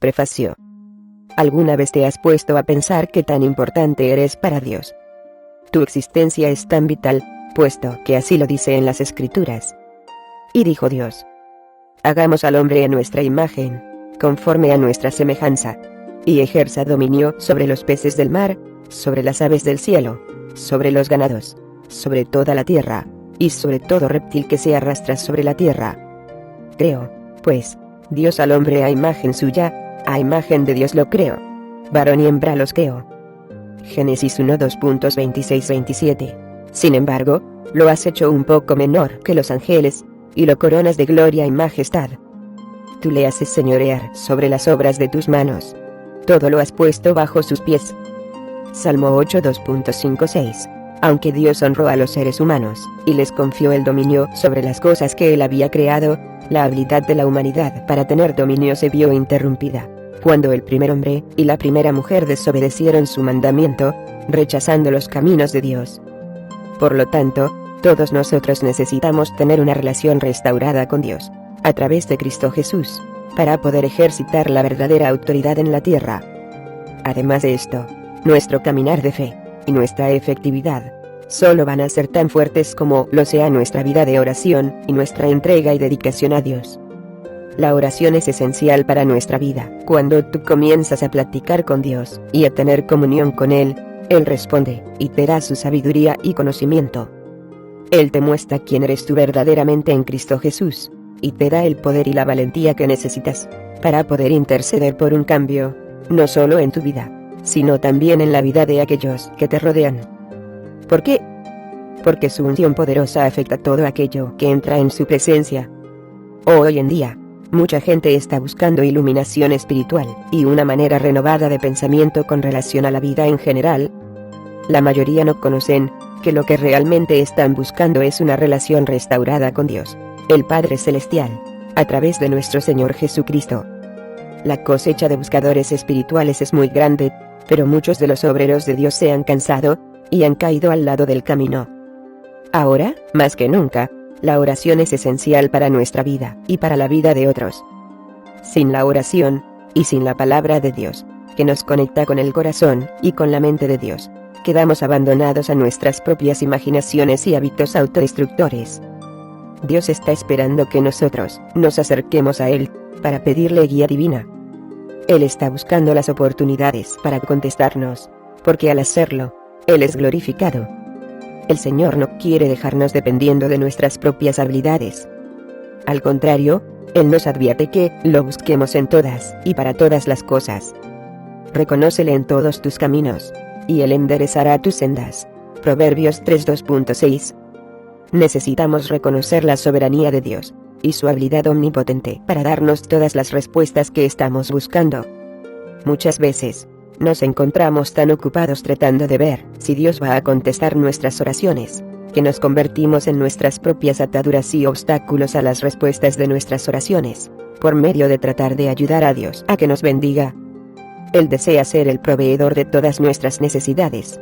Prefacio. ¿Alguna vez te has puesto a pensar qué tan importante eres para Dios? Tu existencia es tan vital, puesto que así lo dice en las Escrituras. Y dijo Dios: hagamos al hombre a nuestra imagen, conforme a nuestra semejanza, y ejerza dominio sobre los peces del mar, sobre las aves del cielo, sobre los ganados, sobre toda la tierra, y sobre todo reptil que se arrastra sobre la tierra. Creó, pues, Dios al hombre a imagen suya, a imagen de Dios lo creó. Varón y hembra los creó. Génesis 1:2.26-27. Sin embargo, lo has hecho un poco menor que los ángeles, y lo coronas de gloria y majestad. Tú le haces señorear sobre las obras de tus manos. Todo lo has puesto bajo sus pies. Salmo 8:2.5-6. Aunque Dios honró a los seres humanos, y les confió el dominio sobre las cosas que Él había creado, la habilidad de la humanidad para tener dominio se vio interrumpida, cuando el primer hombre y la primera mujer desobedecieron su mandamiento, rechazando los caminos de Dios. Por lo tanto, todos nosotros necesitamos tener una relación restaurada con Dios, a través de Cristo Jesús, para poder ejercitar la verdadera autoridad en la tierra. Además de esto, nuestro caminar de fe y nuestra efectividad solo van a ser tan fuertes como lo sea nuestra vida de oración y nuestra entrega y dedicación a Dios. La oración es esencial para nuestra vida. Cuando tú comienzas a platicar con Dios y a tener comunión con Él, Él responde y te da su sabiduría y conocimiento. Él te muestra quién eres tú verdaderamente en Cristo Jesús, y te da el poder y la valentía que necesitas para poder interceder por un cambio, no solo en tu vida, sino también en la vida de aquellos que te rodean. ¿Por qué? Porque su unción poderosa afecta todo aquello que entra en su presencia. Hoy en día, mucha gente está buscando iluminación espiritual y una manera renovada de pensamiento con relación a la vida en general. La mayoría no conocen que lo que realmente están buscando es una relación restaurada con Dios, el Padre Celestial, a través de nuestro Señor Jesucristo. La cosecha de buscadores espirituales es muy grande, pero muchos de los obreros de Dios se han cansado y han caído al lado del camino. Ahora, más que nunca, la oración es esencial para nuestra vida y para la vida de otros. Sin la oración, y sin la palabra de Dios, que nos conecta con el corazón y con la mente de Dios, quedamos abandonados a nuestras propias imaginaciones y hábitos autodestructores. Dios está esperando que nosotros nos acerquemos a Él para pedirle guía divina. Él está buscando las oportunidades para contestarnos, porque al hacerlo, Él es glorificado. El Señor no quiere dejarnos dependiendo de nuestras propias habilidades. Al contrario, Él nos advierte que lo busquemos en todas y para todas las cosas. Reconócele en todos tus caminos, y Él enderezará tus sendas. Proverbios 3:2.6. Necesitamos reconocer la soberanía de Dios y su habilidad omnipotente para darnos todas las respuestas que estamos buscando. Muchas veces, nos encontramos tan ocupados tratando de ver si Dios va a contestar nuestras oraciones, que nos convertimos en nuestras propias ataduras y obstáculos a las respuestas de nuestras oraciones, por medio de tratar de ayudar a Dios a que nos bendiga. Él desea ser el proveedor de todas nuestras necesidades.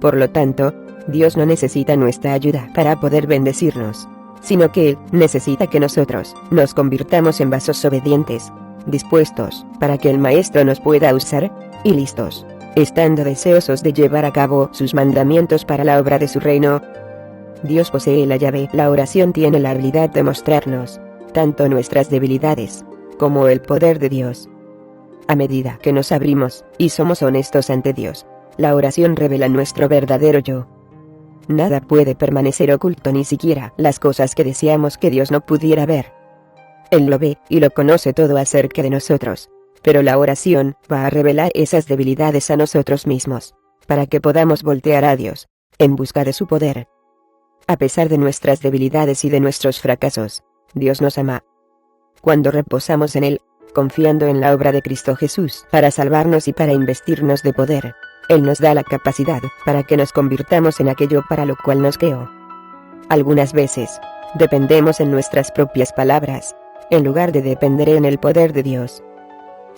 Por lo tanto, Dios no necesita nuestra ayuda para poder bendecirnos, sino que Él necesita que nosotros nos convirtamos en vasos obedientes, dispuestos para que el Maestro nos pueda usar, y listos, estando deseosos de llevar a cabo sus mandamientos para la obra de su reino. Dios posee la llave. La oración tiene la habilidad de mostrarnos tanto nuestras debilidades como el poder de Dios. A medida que nos abrimos y somos honestos ante Dios, la oración revela nuestro verdadero yo. Nada puede permanecer oculto, ni siquiera las cosas que deseamos que Dios no pudiera ver. Él lo ve y lo conoce todo acerca de nosotros, pero la oración va a revelar esas debilidades a nosotros mismos, para que podamos voltear a Dios, en busca de su poder. A pesar de nuestras debilidades y de nuestros fracasos, Dios nos ama. Cuando reposamos en Él, confiando en la obra de Cristo Jesús para salvarnos y para investirnos de poder, Él nos da la capacidad para que nos convirtamos en aquello para lo cual nos creó. Algunas veces, dependemos en nuestras propias palabras, en lugar de depender en el poder de Dios.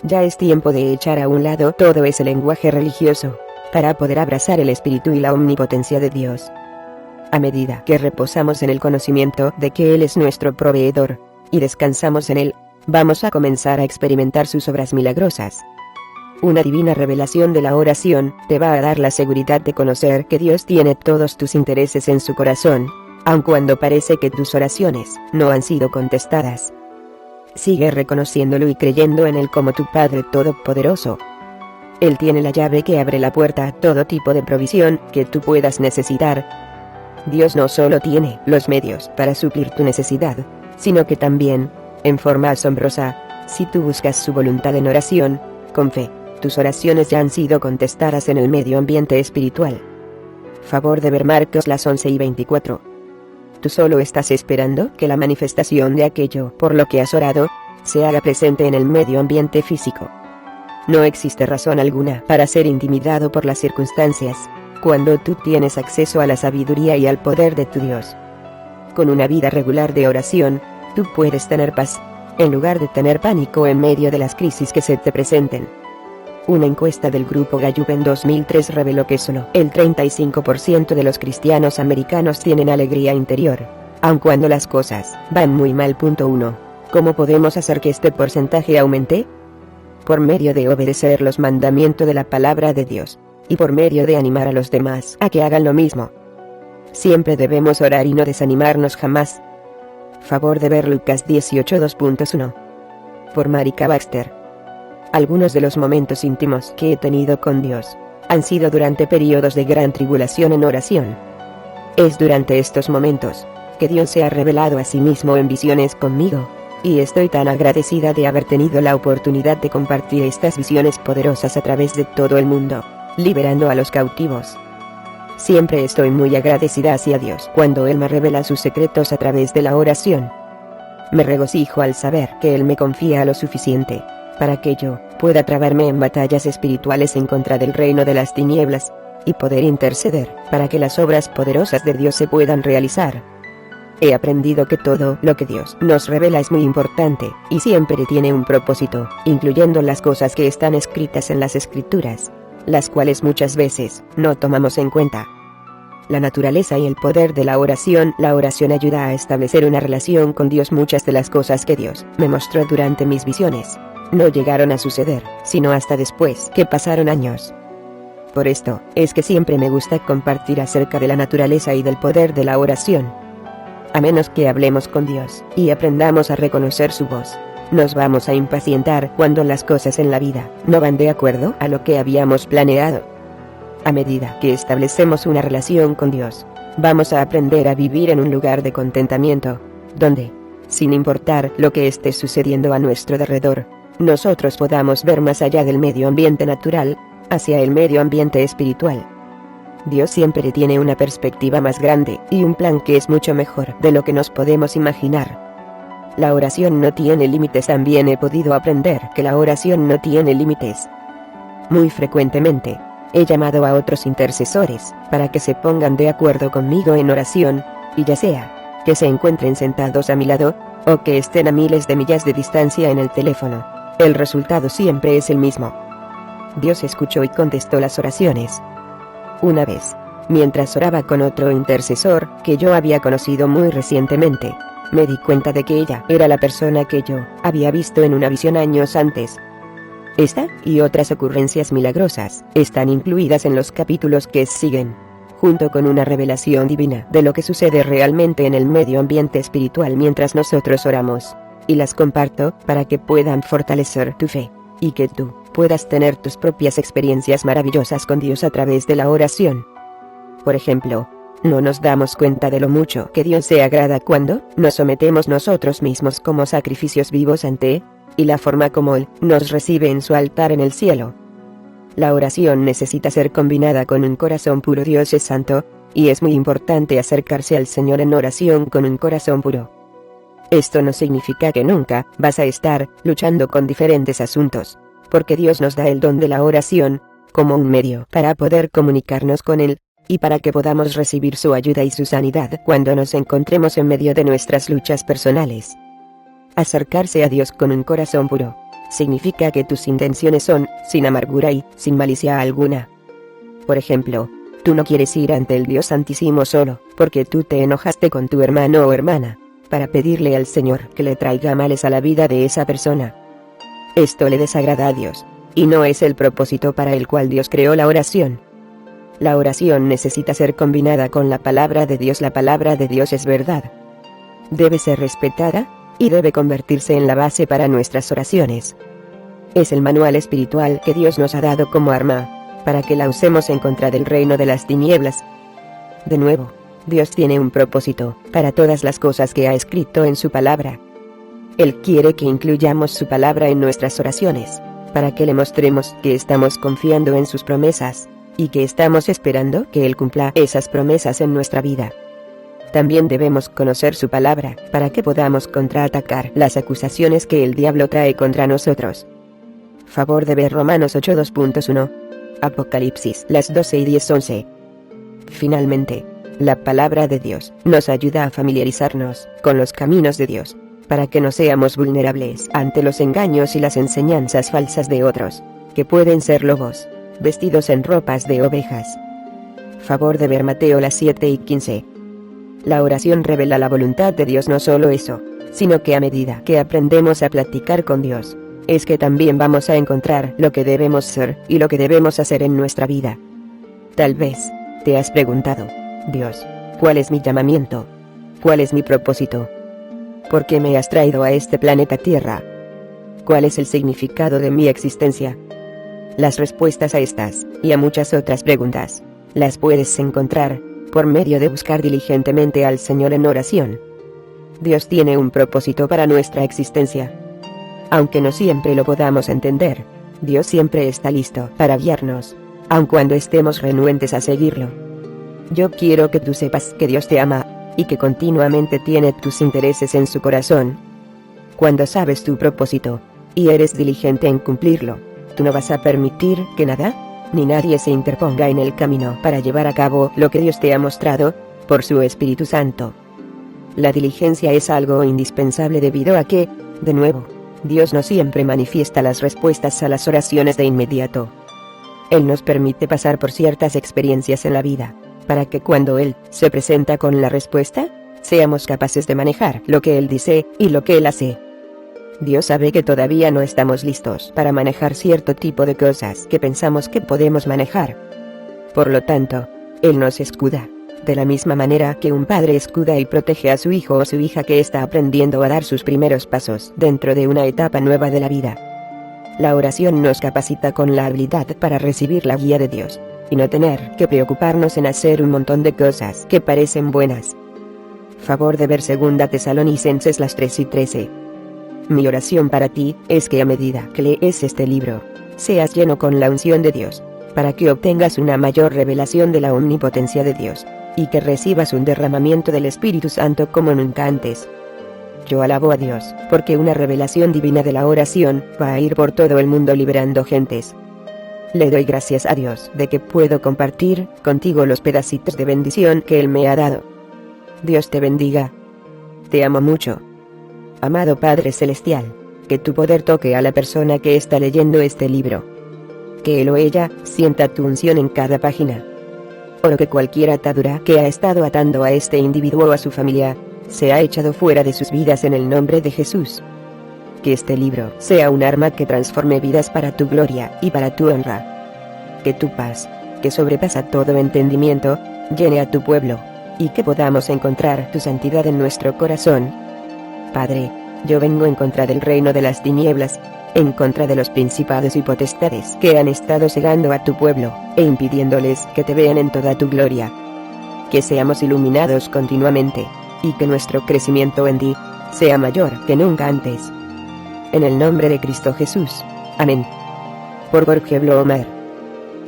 Ya es tiempo de echar a un lado todo ese lenguaje religioso, para poder abrazar el espíritu y la omnipotencia de Dios. A medida que reposamos en el conocimiento de que Él es nuestro proveedor, y descansamos en Él, vamos a comenzar a experimentar sus obras milagrosas. Una divina revelación de la oración te va a dar la seguridad de conocer que Dios tiene todos tus intereses en su corazón, aun cuando parece que tus oraciones no han sido contestadas. Sigue reconociéndolo y creyendo en Él como tu Padre Todopoderoso. Él tiene la llave que abre la puerta a todo tipo de provisión que tú puedas necesitar. Dios no solo tiene los medios para suplir tu necesidad, sino que también, en forma asombrosa, si tú buscas su voluntad en oración, con fe, tus oraciones ya han sido contestadas en el medio ambiente espiritual. Favor de ver Marcos las 11:24. Tú solo estás esperando que la manifestación de aquello por lo que has orado, se haga presente en el medio ambiente físico. No existe razón alguna para ser intimidado por las circunstancias, cuando tú tienes acceso a la sabiduría y al poder de tu Dios. Con una vida regular de oración, tú puedes tener paz, en lugar de tener pánico en medio de las crisis que se te presenten. Una encuesta del grupo Gallup en 2003 reveló que solo el 35% de los cristianos americanos tienen alegría interior, aun cuando las cosas van muy mal. 1. ¿Cómo podemos hacer que este porcentaje aumente? Por medio de obedecer los mandamientos de la palabra de Dios, y por medio de animar a los demás a que hagan lo mismo. Siempre debemos orar y no desanimarnos jamás. Favor de ver Lucas 18:2.1. Por Marika Baxter. Algunos de los momentos íntimos que he tenido con Dios han sido durante periodos de gran tribulación en oración. Es durante estos momentos que Dios se ha revelado a sí mismo en visiones conmigo, y estoy tan agradecida de haber tenido la oportunidad de compartir estas visiones poderosas a través de todo el mundo, liberando a los cautivos. Siempre estoy muy agradecida hacia Dios cuando Él me revela sus secretos a través de la oración. Me regocijo al saber que Él me confía lo suficiente para que yo pueda trabarme en batallas espirituales en contra del reino de las tinieblas, y poder interceder para que las obras poderosas de Dios se puedan realizar. He aprendido que todo lo que Dios nos revela es muy importante, y siempre tiene un propósito, incluyendo las cosas que están escritas en las Escrituras, las cuales muchas veces no tomamos en cuenta. La naturaleza y el poder de la oración ayuda a establecer una relación con Dios. Muchas de las cosas que Dios me mostró durante mis visiones no llegaron a suceder, sino hasta después que pasaron años. Por esto, es que siempre me gusta compartir acerca de la naturaleza y del poder de la oración. A menos que hablemos con Dios y aprendamos a reconocer su voz, nos vamos a impacientar cuando las cosas en la vida no van de acuerdo a lo que habíamos planeado. A medida que establecemos una relación con Dios, vamos a aprender a vivir en un lugar de contentamiento, donde, sin importar lo que esté sucediendo a nuestro alrededor, nosotros podamos ver más allá del medio ambiente natural, hacia el medio ambiente espiritual. Dios siempre tiene una perspectiva más grande y un plan que es mucho mejor de lo que nos podemos imaginar. La oración no tiene límites. También he podido aprender que la oración no tiene límites. Muy frecuentemente, he llamado a otros intercesores para que se pongan de acuerdo conmigo en oración, y ya sea que se encuentren sentados a mi lado, o que estén a miles de millas de distancia en el teléfono, el resultado siempre es el mismo. Dios escuchó y contestó las oraciones. Una vez, mientras oraba con otro intercesor que yo había conocido muy recientemente, me di cuenta de que ella era la persona que yo había visto en una visión años antes. Esta y otras ocurrencias milagrosas están incluidas en los capítulos que siguen, junto con una revelación divina de lo que sucede realmente en el medio ambiente espiritual mientras nosotros oramos, y las comparto para que puedan fortalecer tu fe, y que tú puedas tener tus propias experiencias maravillosas con Dios a través de la oración. Por ejemplo, no nos damos cuenta de lo mucho que Dios se agrada cuando nos sometemos nosotros mismos como sacrificios vivos ante Él, y la forma como Él nos recibe en su altar en el cielo. La oración necesita ser combinada con un corazón puro. Dios es santo, y es muy importante acercarse al Señor en oración con un corazón puro. Esto no significa que nunca vas a estar luchando con diferentes asuntos, porque Dios nos da el don de la oración como un medio para poder comunicarnos con Él, y para que podamos recibir su ayuda y su sanidad cuando nos encontremos en medio de nuestras luchas personales. Acercarse a Dios con un corazón puro significa que tus intenciones son sin amargura y sin malicia alguna. Por ejemplo, tú no quieres ir ante el Dios Santísimo solo porque tú te enojaste con tu hermano o hermana, para pedirle al Señor que le traiga males a la vida de esa persona. Esto le desagrada a Dios, y no es el propósito para el cual Dios creó la oración. La oración necesita ser combinada con la palabra de Dios. La palabra de Dios es verdad. Debe ser respetada, y debe convertirse en la base para nuestras oraciones. Es el manual espiritual que Dios nos ha dado como arma, para que la usemos en contra del reino de las tinieblas. De nuevo, Dios tiene un propósito para todas las cosas que ha escrito en su palabra. Él quiere que incluyamos su palabra en nuestras oraciones, para que le mostremos que estamos confiando en sus promesas, y que estamos esperando que Él cumpla esas promesas en nuestra vida. También debemos conocer su palabra, para que podamos contraatacar las acusaciones que el diablo trae contra nosotros. Favor de ver Romanos 8:2.1. Apocalipsis las 12 y 10:11. Finalmente, la palabra de Dios nos ayuda a familiarizarnos con los caminos de Dios, para que no seamos vulnerables ante los engaños y las enseñanzas falsas de otros, que pueden ser lobos, vestidos en ropas de ovejas. Favor de ver Mateo las 7 y 15. La oración revela la voluntad de Dios. No solo eso, sino que a medida que aprendemos a platicar con Dios, es que también vamos a encontrar lo que debemos ser y lo que debemos hacer en nuestra vida. Tal vez te has preguntado: Dios, ¿cuál es mi llamamiento? ¿Cuál es mi propósito? ¿Por qué me has traído a este planeta Tierra? ¿Cuál es el significado de mi existencia? Las respuestas a estas, y a muchas otras preguntas, las puedes encontrar por medio de buscar diligentemente al Señor en oración. Dios tiene un propósito para nuestra existencia. Aunque no siempre lo podamos entender, Dios siempre está listo para guiarnos, aun cuando estemos renuentes a seguirlo. Yo quiero que tú sepas que Dios te ama, y que continuamente tiene tus intereses en su corazón. Cuando sabes tu propósito, y eres diligente en cumplirlo, tú no vas a permitir que nada, ni nadie se interponga en el camino para llevar a cabo lo que Dios te ha mostrado, por su Espíritu Santo. La diligencia es algo indispensable debido a que, de nuevo, Dios no siempre manifiesta las respuestas a las oraciones de inmediato. Él nos permite pasar por ciertas experiencias en la vida, para que cuando Él se presenta con la respuesta, seamos capaces de manejar lo que Él dice y lo que Él hace. Dios sabe que todavía no estamos listos para manejar cierto tipo de cosas que pensamos que podemos manejar. Por lo tanto, Él nos escuda, de la misma manera que un padre escuda y protege a su hijo o su hija que está aprendiendo a dar sus primeros pasos dentro de una etapa nueva de la vida. La oración nos capacita con la habilidad para recibir la guía de Dios, y no tener que preocuparnos en hacer un montón de cosas que parecen buenas. Favor de ver 2 Tesalonicenses las 3 y 13. Mi oración para ti es que a medida que lees este libro, seas lleno con la unción de Dios, para que obtengas una mayor revelación de la omnipotencia de Dios, y que recibas un derramamiento del Espíritu Santo como nunca antes. Yo alabo a Dios, porque una revelación divina de la oración va a ir por todo el mundo liberando gentes. Le doy gracias a Dios de que puedo compartir contigo los pedacitos de bendición que Él me ha dado. Dios te bendiga. Te amo mucho. Amado Padre Celestial, que tu poder toque a la persona que está leyendo este libro. Que él o ella sienta tu unción en cada página. Oro que cualquier atadura que ha estado atando a este individuo o a su familia, sea echado fuera de sus vidas en el nombre de Jesús. Que este libro sea un arma que transforme vidas para tu gloria y para tu honra. Que tu paz, que sobrepasa todo entendimiento, llene a tu pueblo, y que podamos encontrar tu santidad en nuestro corazón. Padre, yo vengo en contra del reino de las tinieblas, en contra de los principados y potestades que han estado cegando a tu pueblo, e impidiéndoles que te vean en toda tu gloria. Que seamos iluminados continuamente, y que nuestro crecimiento en ti sea mayor que nunca antes. En el nombre de Cristo Jesús. Amén. Por Jorge Blomer.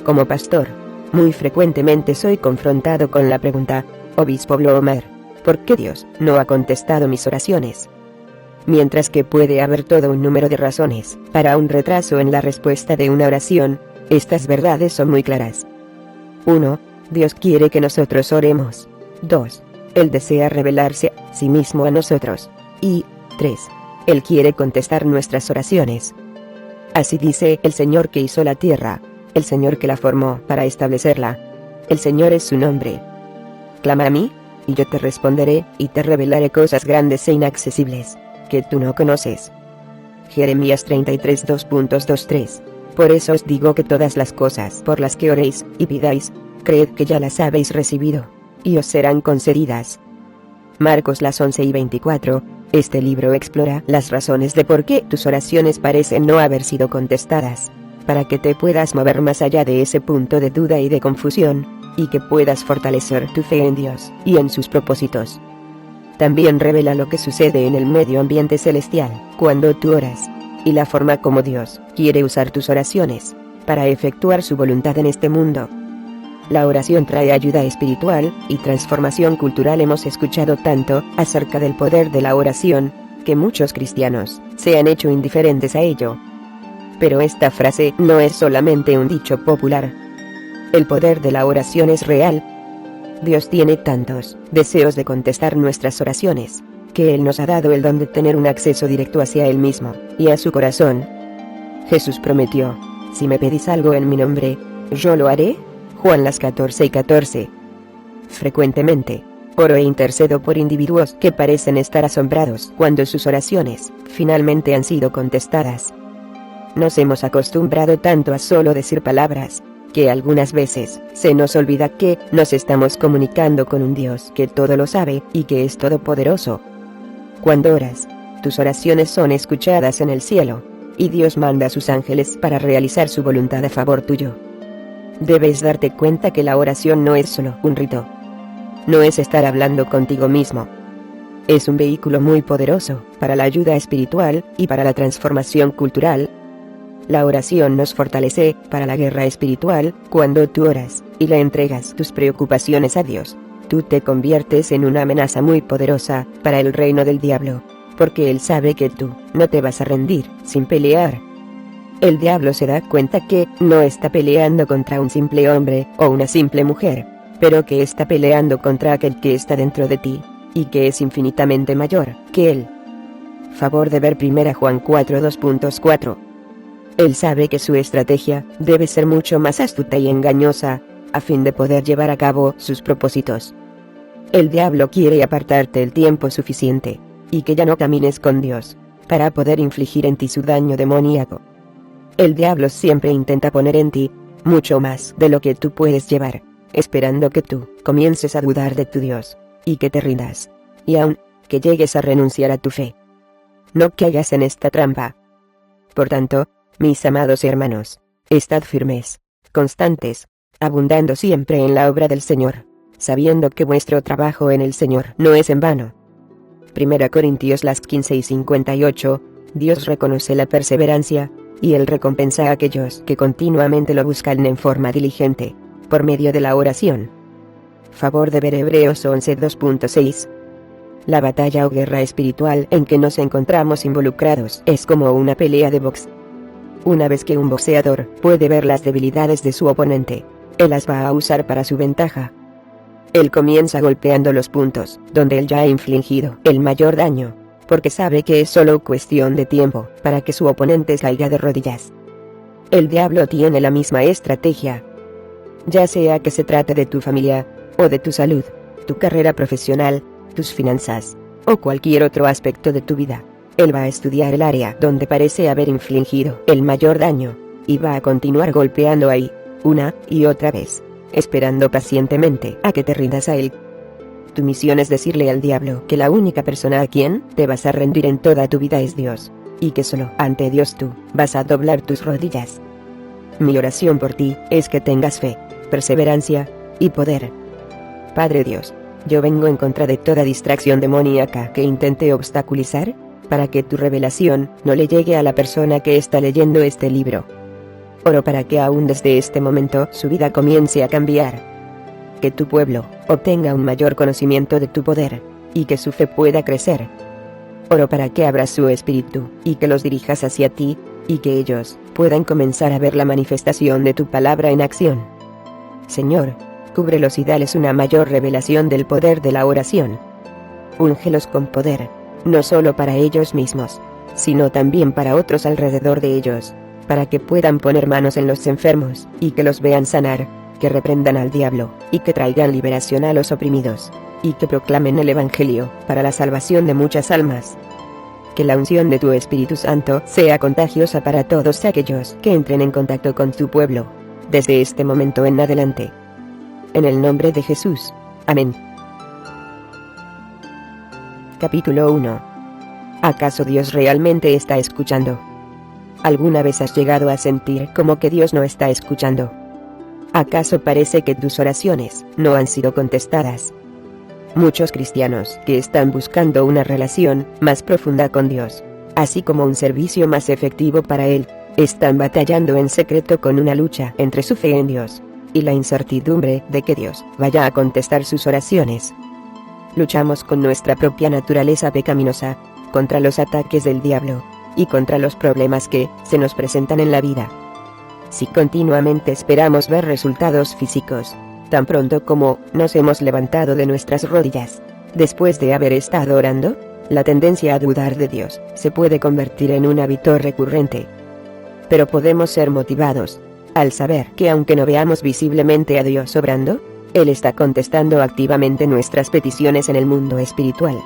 Como pastor, muy frecuentemente soy confrontado con la pregunta: Obispo Blomer, ¿por qué Dios no ha contestado mis oraciones? Mientras que puede haber todo un número de razones para un retraso en la respuesta de una oración, estas verdades son muy claras. 1. Dios quiere que nosotros oremos. 2. Él desea revelarse a sí mismo a nosotros. Y 3. Él quiere contestar nuestras oraciones. Así dice el Señor que hizo la tierra, el Señor que la formó para establecerla. El Señor es su nombre. Clama a mí, y yo te responderé, y te revelaré cosas grandes e inaccesibles, que tú no conoces. Jeremías 33 2.23. Por eso os digo que todas las cosas por las que oréis y pidáis, creed que ya las habéis recibido, y os serán concedidas. Marcos 11:24. Este libro explora las razones de por qué tus oraciones parecen no haber sido contestadas, para que te puedas mover más allá de ese punto de duda y de confusión, y que puedas fortalecer tu fe en Dios y en sus propósitos. También revela lo que sucede en el medio ambiente celestial, cuando tú oras, y la forma como Dios quiere usar tus oraciones, para efectuar su voluntad en este mundo. La oración trae ayuda espiritual y transformación cultural. Hemos escuchado tanto acerca del poder de la oración, que muchos cristianos se han hecho indiferentes a ello. Pero esta frase no es solamente un dicho popular. El poder de la oración es real. Dios tiene tantos deseos de contestar nuestras oraciones, que Él nos ha dado el don de tener un acceso directo hacia Él mismo, y a su corazón. Jesús prometió: si me pedís algo en mi nombre, yo lo haré. Juan 14:14. Frecuentemente, oro e intercedo por individuos que parecen estar asombrados cuando sus oraciones finalmente han sido contestadas. Nos hemos acostumbrado tanto a solo decir palabras, que algunas veces se nos olvida que nos estamos comunicando con un Dios que todo lo sabe y que es todopoderoso. Cuando oras, tus oraciones son escuchadas en el cielo, y Dios manda a sus ángeles para realizar su voluntad a favor tuyo. Debes darte cuenta que la oración no es solo un rito. No es estar hablando contigo mismo. Es un vehículo muy poderoso para la ayuda espiritual y para la transformación cultural. La oración nos fortalece para la guerra espiritual. Cuando tú oras y le entregas tus preocupaciones a Dios, tú te conviertes en una amenaza muy poderosa para el reino del diablo, porque él sabe que tú no te vas a rendir sin pelear. El diablo se da cuenta que no está peleando contra un simple hombre o una simple mujer, pero que está peleando contra aquel que está dentro de ti, y que es infinitamente mayor que él. Favor de ver 1 Juan 4:2.4. Él sabe que su estrategia debe ser mucho más astuta y engañosa, a fin de poder llevar a cabo sus propósitos. El diablo quiere apartarte el tiempo suficiente, y que ya no camines con Dios, para poder infligir en ti su daño demoníaco. El diablo siempre intenta poner en ti mucho más de lo que tú puedes llevar, esperando que tú comiences a dudar de tu Dios, y que te rindas, y aun que llegues a renunciar a tu fe. No caigas en esta trampa. Por tanto, mis amados hermanos, estad firmes, constantes, abundando siempre en la obra del Señor, sabiendo que vuestro trabajo en el Señor no es en vano. 1 Corintios 15:58. Dios reconoce la perseverancia, y Él recompensa a aquellos que continuamente lo buscan en forma diligente, por medio de la oración. Favor de ver Hebreos 11:2.6. La batalla o guerra espiritual en que nos encontramos involucrados es como una pelea de box. Una vez que un boxeador puede ver las debilidades de su oponente, él las va a usar para su ventaja. Él comienza golpeando los puntos donde él ya ha infligido el mayor daño, porque sabe que es solo cuestión de tiempo para que su oponente caiga de rodillas. El diablo tiene la misma estrategia. Ya sea que se trate de tu familia, o de tu salud, tu carrera profesional, tus finanzas, o cualquier otro aspecto de tu vida, él va a estudiar el área donde parece haber infligido el mayor daño, y va a continuar golpeando ahí, una y otra vez, esperando pacientemente a que te rindas a él. Tu misión es decirle al diablo que la única persona a quien te vas a rendir en toda tu vida es Dios, y que solo ante Dios tú vas a doblar tus rodillas. Mi oración por ti es que tengas fe, perseverancia y poder. Padre Dios, yo vengo en contra de toda distracción demoníaca que intente obstaculizar, para que tu revelación no le llegue a la persona que está leyendo este libro. Oro para que aún desde este momento su vida comience a cambiar. Que tu pueblo obtenga un mayor conocimiento de tu poder, y que su fe pueda crecer. Oro para que abras su espíritu, y que los dirijas hacia ti, y que ellos puedan comenzar a ver la manifestación de tu palabra en acción. Señor, cúbrelos y dales una mayor revelación del poder de la oración. Úngelos con poder, no solo para ellos mismos, sino también para otros alrededor de ellos, para que puedan poner manos en los enfermos, y que los vean sanar, que reprendan al diablo, y que traigan liberación a los oprimidos, y que proclamen el Evangelio, para la salvación de muchas almas. Que la unción de tu Espíritu Santo sea contagiosa para todos aquellos que entren en contacto con tu pueblo, desde este momento en adelante. En el nombre de Jesús. Amén. Capítulo 1. ¿Acaso Dios realmente está escuchando? ¿Alguna vez has llegado a sentir como que Dios no está escuchando? ¿Acaso parece que tus oraciones no han sido contestadas? Muchos cristianos que están buscando una relación más profunda con Dios, así como un servicio más efectivo para Él, están batallando en secreto con una lucha entre su fe en Dios y la incertidumbre de que Dios vaya a contestar sus oraciones. Luchamos con nuestra propia naturaleza pecaminosa, contra los ataques del diablo, y contra los problemas que se nos presentan en la vida. Si continuamente esperamos ver resultados físicos, tan pronto como nos hemos levantado de nuestras rodillas, después de haber estado orando, la tendencia a dudar de Dios se puede convertir en un hábito recurrente. Pero podemos ser motivados al saber que aunque no veamos visiblemente a Dios obrando, Él está contestando activamente nuestras peticiones en el mundo espiritual.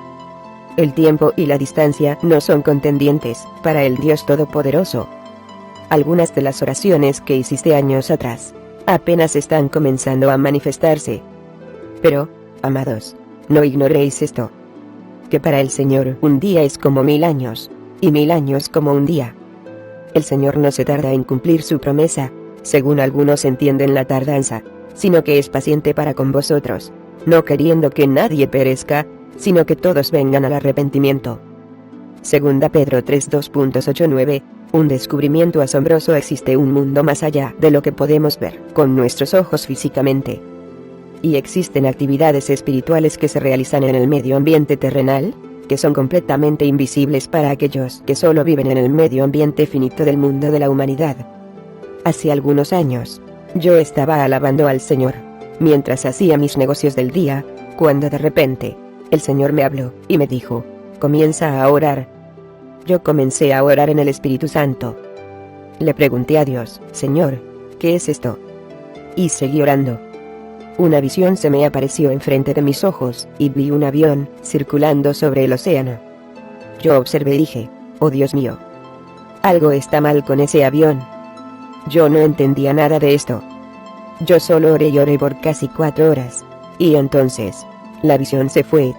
El tiempo y la distancia no son contendientes para el Dios Todopoderoso. Algunas de las oraciones que hiciste años atrás apenas están comenzando a manifestarse. Pero, amados, no ignoréis esto: que para el Señor un día es como 1000 años, y 1000 años como un día. El Señor no se tarda en cumplir su promesa, según algunos entienden la tardanza, sino que es paciente para con vosotros, no queriendo que nadie perezca, sino que todos vengan al arrepentimiento. Segunda Pedro 3:2.8-9. Un descubrimiento asombroso: existe un mundo más allá de lo que podemos ver con nuestros ojos físicamente. Y existen actividades espirituales que se realizan en el medio ambiente terrenal, que son completamente invisibles para aquellos que solo viven en el medio ambiente finito del mundo de la humanidad. Hace algunos años, yo estaba alabando al Señor, mientras hacía mis negocios del día, cuando de repente, el Señor me habló y me dijo: comienza a orar. Yo comencé a orar en el Espíritu Santo. Le pregunté a Dios: Señor, ¿qué es esto? Y seguí orando. Una visión se me apareció enfrente de mis ojos, y vi un avión circulando sobre el océano. Yo observé y dije: oh Dios mío, algo está mal con ese avión. Yo no entendía nada de esto. Yo solo oré y oré por casi 4 horas, y entonces, la visión se fue.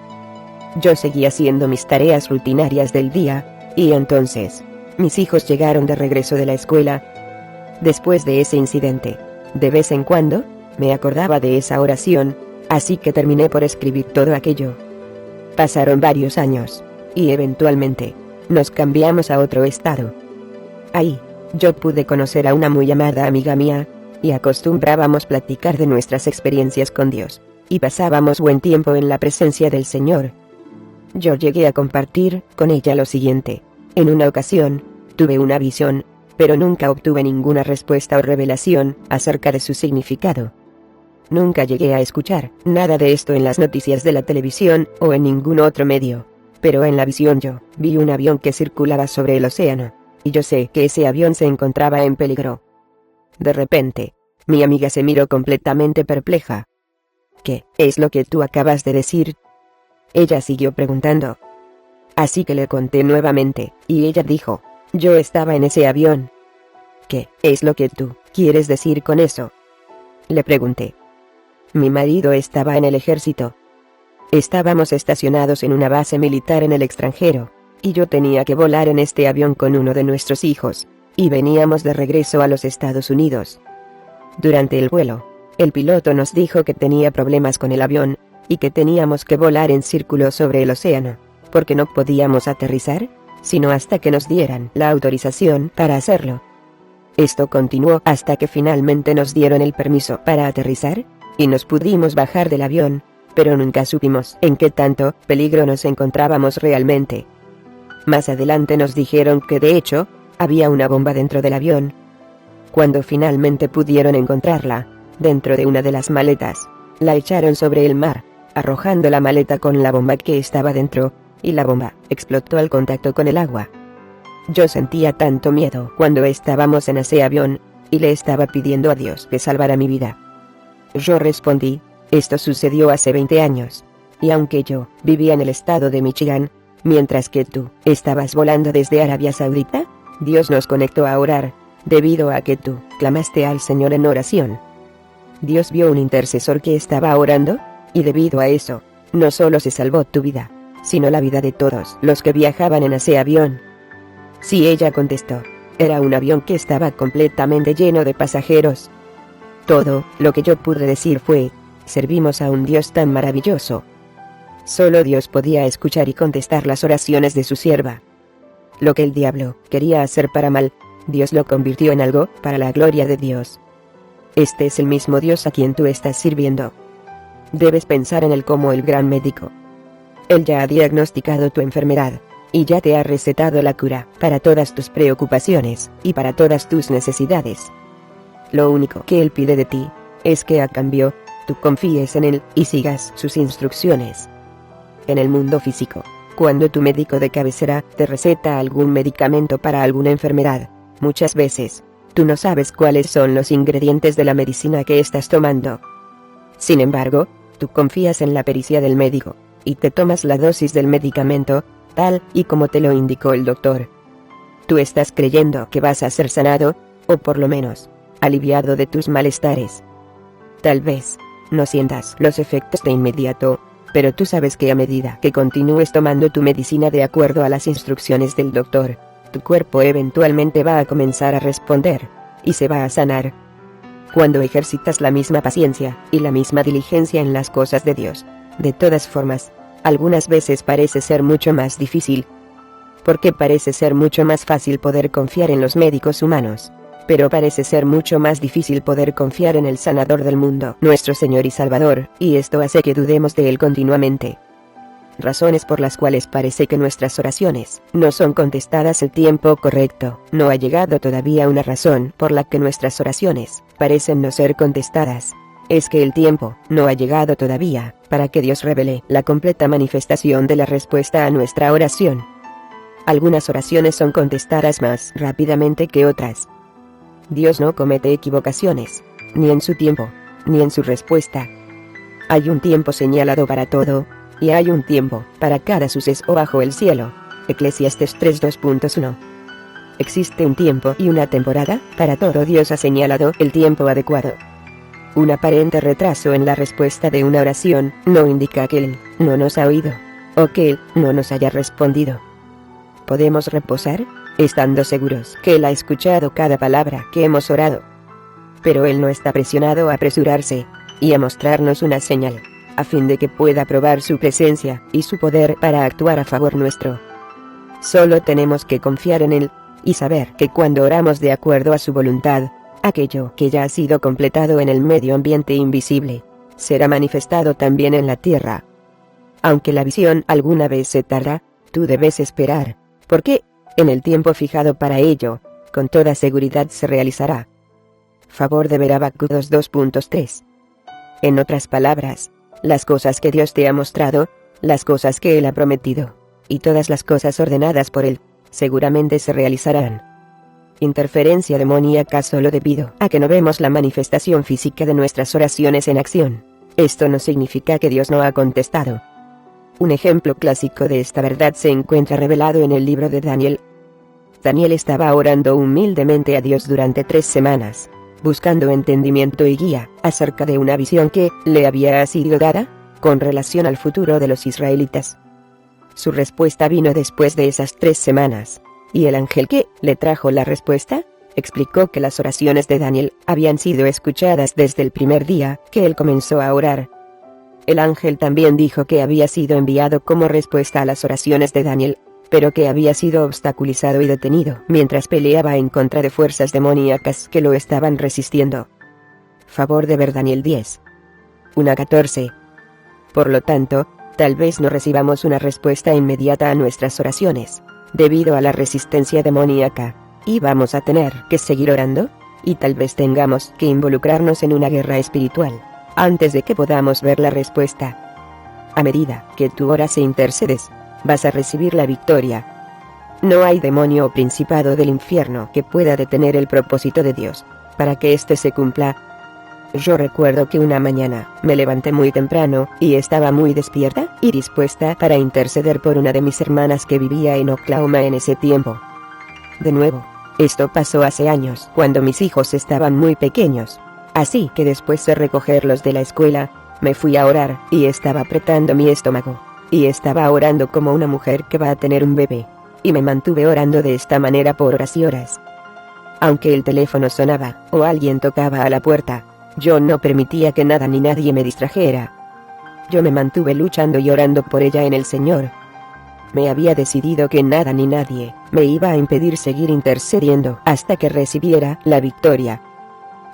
Yo seguí haciendo mis tareas rutinarias del día, y entonces, mis hijos llegaron de regreso de la escuela. Después de ese incidente, de vez en cuando, me acordaba de esa oración, así que terminé por escribir todo aquello. Pasaron varios años, y eventualmente, nos cambiamos a otro estado. Ahí, yo pude conocer a una muy amada amiga mía, y acostumbrábamos platicar de nuestras experiencias con Dios, y pasábamos buen tiempo en la presencia del Señor. Yo llegué a compartir con ella lo siguiente: en una ocasión, tuve una visión, pero nunca obtuve ninguna respuesta o revelación acerca de su significado. Nunca llegué a escuchar nada de esto en las noticias de la televisión o en ningún otro medio, pero en la visión yo vi un avión que circulaba sobre el océano, y yo sé que ese avión se encontraba en peligro. De repente, mi amiga se miró completamente perpleja. ¿Qué es lo que tú acabas de decir? Ella siguió preguntando. Así que le conté nuevamente, y ella dijo: yo estaba en ese avión. ¿Qué es lo que tú quieres decir con eso? Le pregunté. Mi marido estaba en el ejército. Estábamos estacionados en una base militar en el extranjero, y yo tenía que volar en este avión con uno de nuestros hijos, y veníamos de regreso a los Estados Unidos. Durante el vuelo, el piloto nos dijo que tenía problemas con el avión, y que teníamos que volar en círculo sobre el océano, porque no podíamos aterrizar, sino hasta que nos dieran la autorización para hacerlo. Esto continuó hasta que finalmente nos dieron el permiso para aterrizar, y nos pudimos bajar del avión, pero nunca supimos en qué tanto peligro nos encontrábamos realmente. Más adelante nos dijeron que de hecho, había una bomba dentro del avión. Cuando finalmente pudieron encontrarla, dentro de una de las maletas, la echaron sobre el mar, arrojando la maleta con la bomba que estaba dentro, y la bomba explotó al contacto con el agua. Yo sentía tanto miedo cuando estábamos en ese avión, y le estaba pidiendo a Dios que salvara mi vida. Yo respondí: esto sucedió hace 20 años, Y aunque yo vivía en el estado de Michigan, mientras que tú estabas volando desde Arabia Saudita, Dios nos conectó a orar, debido a que tú clamaste al Señor en oración. Dios vio un intercesor que estaba orando, y debido a eso, no solo se salvó tu vida, sino la vida de todos los que viajaban en ese avión. Sí, ella contestó. Era un avión que estaba completamente lleno de pasajeros. Todo lo que yo pude decir fue, servimos a un Dios tan maravilloso. Solo Dios podía escuchar y contestar las oraciones de su sierva. Lo que el diablo quería hacer para mal, Dios lo convirtió en algo para la gloria de Dios. Este es el mismo Dios a quien tú estás sirviendo. Debes pensar en Él como el gran médico. Él ya ha diagnosticado tu enfermedad, y ya te ha recetado la cura para todas tus preocupaciones, y para todas tus necesidades. Lo único que Él pide de ti, es que a cambio, tú confíes en Él, y sigas sus instrucciones. En el mundo físico, cuando tu médico de cabecera te receta algún medicamento para alguna enfermedad, muchas veces, tú no sabes cuáles son los ingredientes de la medicina que estás tomando. Sin embargo, tú confías en la pericia del médico, y te tomas la dosis del medicamento, tal y como te lo indicó el doctor. Tú estás creyendo que vas a ser sanado, o por lo menos, aliviado de tus malestares. Tal vez, no sientas los efectos de inmediato, pero tú sabes que a medida que continúes tomando tu medicina de acuerdo a las instrucciones del doctor, tu cuerpo eventualmente va a comenzar a responder, y se va a sanar. Cuando ejercitas la misma paciencia y la misma diligencia en las cosas de Dios, de todas formas, algunas veces parece ser mucho más difícil. Porque parece ser mucho más fácil poder confiar en los médicos humanos, pero parece ser mucho más difícil poder confiar en el Sanador del mundo, nuestro Señor y Salvador, y esto hace que dudemos de Él continuamente. Razones por las cuales parece que nuestras oraciones no son contestadas el tiempo correcto. No ha llegado todavía una razón por la que nuestras oraciones parecen no ser contestadas. Es que el tiempo no ha llegado todavía para que Dios revele la completa manifestación de la respuesta a nuestra oración. Algunas oraciones son contestadas más rápidamente que otras. Dios no comete equivocaciones, ni en su tiempo, ni en su respuesta. Hay un tiempo señalado para todo, y hay un tiempo para cada suceso bajo el cielo. Eclesiastes 3:2.1. Existe un tiempo y una temporada para todo. Dios ha señalado el tiempo adecuado. Un aparente retraso en la respuesta de una oración no indica que Él no nos ha oído, o que Él no nos haya respondido. Podemos reposar, estando seguros que Él ha escuchado cada palabra que hemos orado. Pero Él no está presionado a apresurarse, y a mostrarnos una señal, a fin de que pueda probar su presencia y su poder para actuar a favor nuestro. Solo tenemos que confiar en Él, y saber que cuando oramos de acuerdo a su voluntad, aquello que ya ha sido completado en el medio ambiente invisible, será manifestado también en la tierra. Aunque la visión alguna vez se tarda, tú debes esperar, porque, en el tiempo fijado para ello, con toda seguridad se realizará. Favor de ver Habacuc 2:3. En otras palabras, las cosas que Dios te ha mostrado, las cosas que Él ha prometido, y todas las cosas ordenadas por Él, seguramente se realizarán. Interferencia demoníaca solo debido a que no vemos la manifestación física de nuestras oraciones en acción. Esto no significa que Dios no ha contestado. Un ejemplo clásico de esta verdad se encuentra revelado en el libro de Daniel. Daniel estaba orando humildemente a Dios durante 3 semanas, buscando entendimiento y guía acerca de una visión que le había sido dada, con relación al futuro de los israelitas. Su respuesta vino después de esas 3 semanas, y el ángel que le trajo la respuesta, explicó que las oraciones de Daniel habían sido escuchadas desde el primer día que él comenzó a orar. El ángel también dijo que había sido enviado como respuesta a las oraciones de Daniel, pero que había sido obstaculizado y detenido mientras peleaba en contra de fuerzas demoníacas que lo estaban resistiendo. Favor de ver Daniel 10. 1:14. Por lo tanto, tal vez no recibamos una respuesta inmediata a nuestras oraciones, debido a la resistencia demoníaca, y vamos a tener que seguir orando, y tal vez tengamos que involucrarnos en una guerra espiritual, antes de que podamos ver la respuesta. A medida que tú oras e intercedes, vas a recibir la victoria. No hay demonio o principado del infierno que pueda detener el propósito de Dios, para que éste se cumpla. Yo recuerdo que una mañana me levanté muy temprano y estaba muy despierta y dispuesta para interceder por una de mis hermanas que vivía en Oklahoma en ese tiempo. De nuevo, esto pasó hace años, cuando mis hijos estaban muy pequeños. Así que después de recogerlos de la escuela, me fui a orar y estaba apretando mi estómago. Y estaba orando como una mujer que va a tener un bebé. Y me mantuve orando de esta manera por horas y horas. Aunque el teléfono sonaba o alguien tocaba a la puerta, yo no permitía que nada ni nadie me distrajera. Yo me mantuve luchando y orando por ella en el Señor. Me había decidido que nada ni nadie me iba a impedir seguir intercediendo hasta que recibiera la victoria.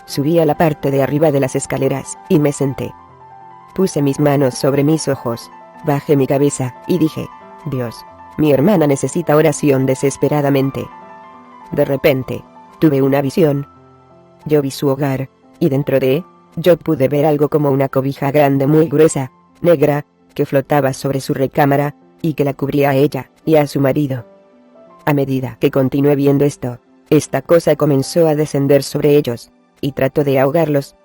Subí a la parte de arriba de las escaleras y me senté. Puse mis manos sobre mis ojos, bajé mi cabeza y dije: Dios, mi hermana necesita oración desesperadamente. De repente, tuve una visión. Yo vi su hogar, y dentro de yo pude ver algo como una cobija grande muy gruesa, negra, que flotaba sobre su recámara, y que la cubría a ella y a su marido. A medida que continué viendo esto, esta cosa comenzó a descender sobre ellos, y trató de ahogarlos.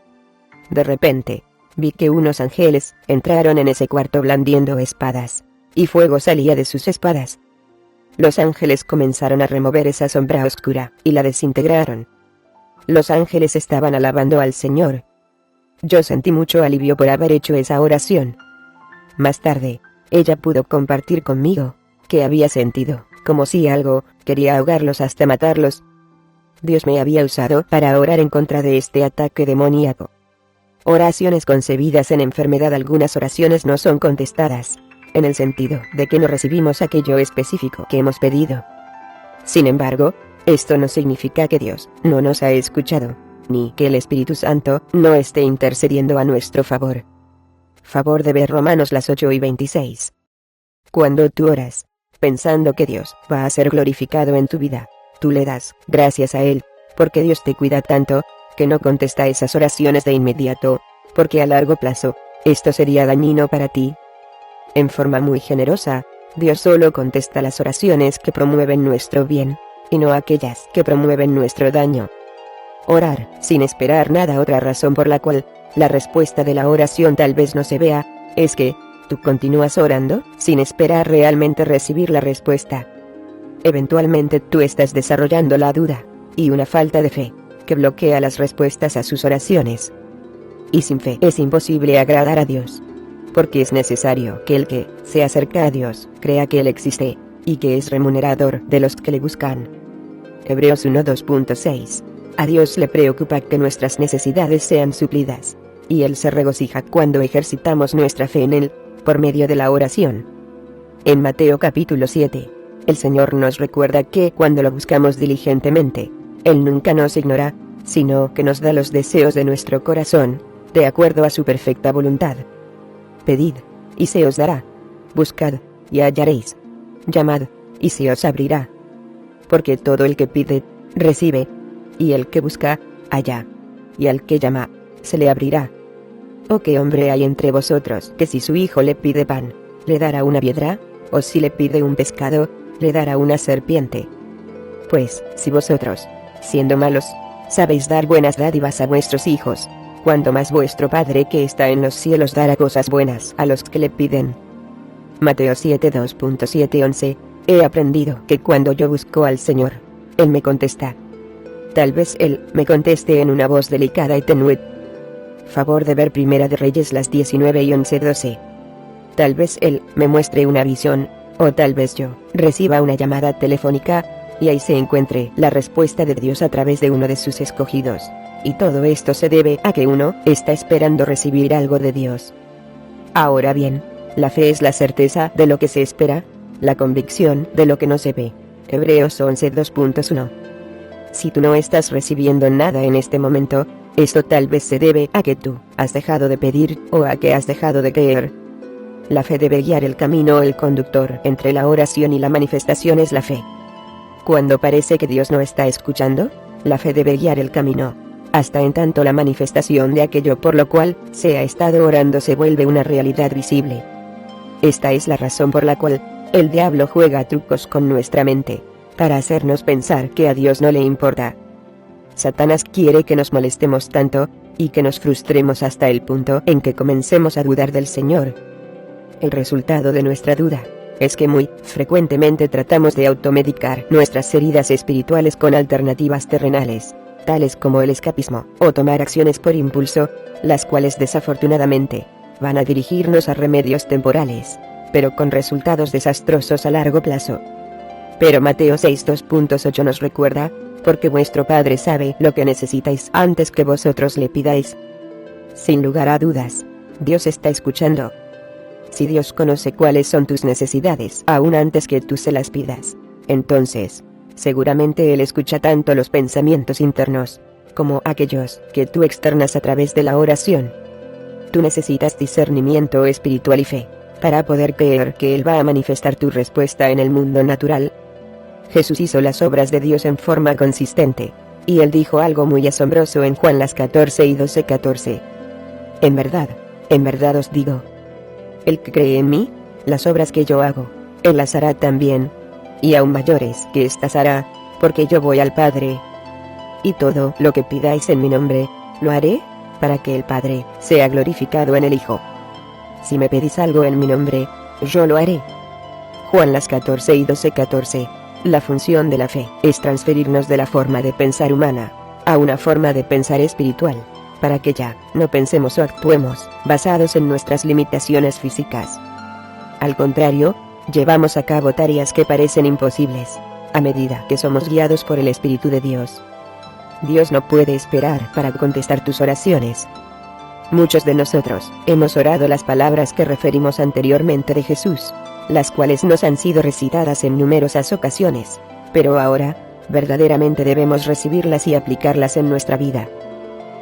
De repente, vi que unos ángeles entraron en ese cuarto blandiendo espadas, y fuego salía de sus espadas. Los ángeles comenzaron a remover esa sombra oscura, y la desintegraron. Los ángeles estaban alabando al Señor. Yo sentí mucho alivio por haber hecho esa oración. Más tarde, ella pudo compartir conmigo que había sentido como si algo quería ahogarlos hasta matarlos. Dios me había usado para orar en contra de este ataque demoníaco. Oraciones concebidas en enfermedad. Algunas oraciones no son contestadas, en el sentido de que no recibimos aquello específico que hemos pedido. Sin embargo, esto no significa que Dios no nos ha escuchado, ni que el Espíritu Santo no esté intercediendo a nuestro favor. Favor de ver Romanos las 8:26. Cuando tú oras, pensando que Dios va a ser glorificado en tu vida, tú le das gracias a Él, porque Dios te cuida tanto, que no contesta esas oraciones de inmediato, porque a largo plazo, esto sería dañino para ti. En forma muy generosa, Dios solo contesta las oraciones que promueven nuestro bien, y no aquellas que promueven nuestro daño. Orar, sin esperar nada. Otra razón por la cual la respuesta de la oración tal vez no se vea, es que tú continúas orando, sin esperar realmente recibir la respuesta. Eventualmente tú estás desarrollando la duda, y una falta de fe, que bloquea las respuestas a sus oraciones. Y sin fe es imposible agradar a Dios. Porque es necesario que el que se acerca a Dios crea que Él existe, y que es remunerador de los que le buscan. Hebreos 1:2.6. A Dios le preocupa que nuestras necesidades sean suplidas, y Él se regocija cuando ejercitamos nuestra fe en Él, por medio de la oración. En Mateo capítulo 7, el Señor nos recuerda que cuando lo buscamos diligentemente, Él nunca nos ignora, sino que nos da los deseos de nuestro corazón, de acuerdo a su perfecta voluntad. Pedid, y se os dará. Buscad, y hallaréis. Llamad, y se os abrirá. Porque todo el que pide, recibe, y el que busca, halla, y al que llama, se le abrirá. ¿O qué hombre hay entre vosotros que si su hijo le pide pan, le dará una piedra? ¿O si le pide un pescado, le dará una serpiente? Pues, si vosotros, siendo malos, sabéis dar buenas dádivas a vuestros hijos, cuánto más vuestro Padre que está en los cielos dará cosas buenas a los que le piden. Mateo 7:2.7-11. He aprendido que cuando yo busco al Señor, Él me contesta. Tal vez Él me conteste en una voz delicada y tenue. Favor de ver Primera de Reyes las 19:11-12. Tal vez Él me muestre una visión, o tal vez yo reciba una llamada telefónica, y ahí se encuentre la respuesta de Dios a través de uno de sus escogidos. Y todo esto se debe a que uno está esperando recibir algo de Dios. Ahora bien, la fe es la certeza de lo que se espera, la convicción de lo que no se ve. Hebreos 11:2.1. Si tú no estás recibiendo nada en este momento, esto tal vez se debe a que tú has dejado de pedir o a que has dejado de creer. La fe debe guiar el camino. El conductor entre la oración y la manifestación es la fe. Cuando parece que Dios no está escuchando, la fe debe guiar el camino, hasta en tanto la manifestación de aquello por lo cual se ha estado orando se vuelve una realidad visible. Esta es la razón por la cual el diablo juega trucos con nuestra mente, para hacernos pensar que a Dios no le importa. Satanás quiere que nos molestemos tanto, y que nos frustremos hasta el punto en que comencemos a dudar del Señor. El resultado de nuestra duda es que muy frecuentemente tratamos de automedicar nuestras heridas espirituales con alternativas terrenales, tales como el escapismo, o tomar acciones por impulso, las cuales desafortunadamente van a dirigirnos a remedios temporales, pero con resultados desastrosos a largo plazo. Pero Mateo 6:2.8 nos recuerda, porque vuestro Padre sabe lo que necesitáis antes que vosotros le pidáis. Sin lugar a dudas, Dios está escuchando. Si Dios conoce cuáles son tus necesidades aún antes que tú se las pidas, entonces, seguramente Él escucha tanto los pensamientos internos, como aquellos que tú externas a través de la oración. Tú necesitas discernimiento espiritual y fe, para poder creer que Él va a manifestar tu respuesta en el mundo natural. Jesús hizo las obras de Dios en forma consistente, y Él dijo algo muy asombroso en Juan 14:12-14. En verdad os digo, el que cree en mí, las obras que yo hago, Él las hará también, y aún mayores que éstas hará, porque yo voy al Padre. Y todo lo que pidáis en mi nombre, lo haré, para que el Padre sea glorificado en el Hijo. Si me pedís algo en mi nombre, yo lo haré. Juan 14:12-14. La función de la fe es transferirnos de la forma de pensar humana a una forma de pensar espiritual, para que ya no pensemos o actuemos basados en nuestras limitaciones físicas. Al contrario, llevamos a cabo tareas que parecen imposibles, a medida que somos guiados por el Espíritu de Dios. Dios no puede esperar para contestar tus oraciones. Muchos de nosotros hemos orado las palabras que referimos anteriormente de Jesús, las cuales nos han sido recitadas en numerosas ocasiones, pero ahora, verdaderamente debemos recibirlas y aplicarlas en nuestra vida.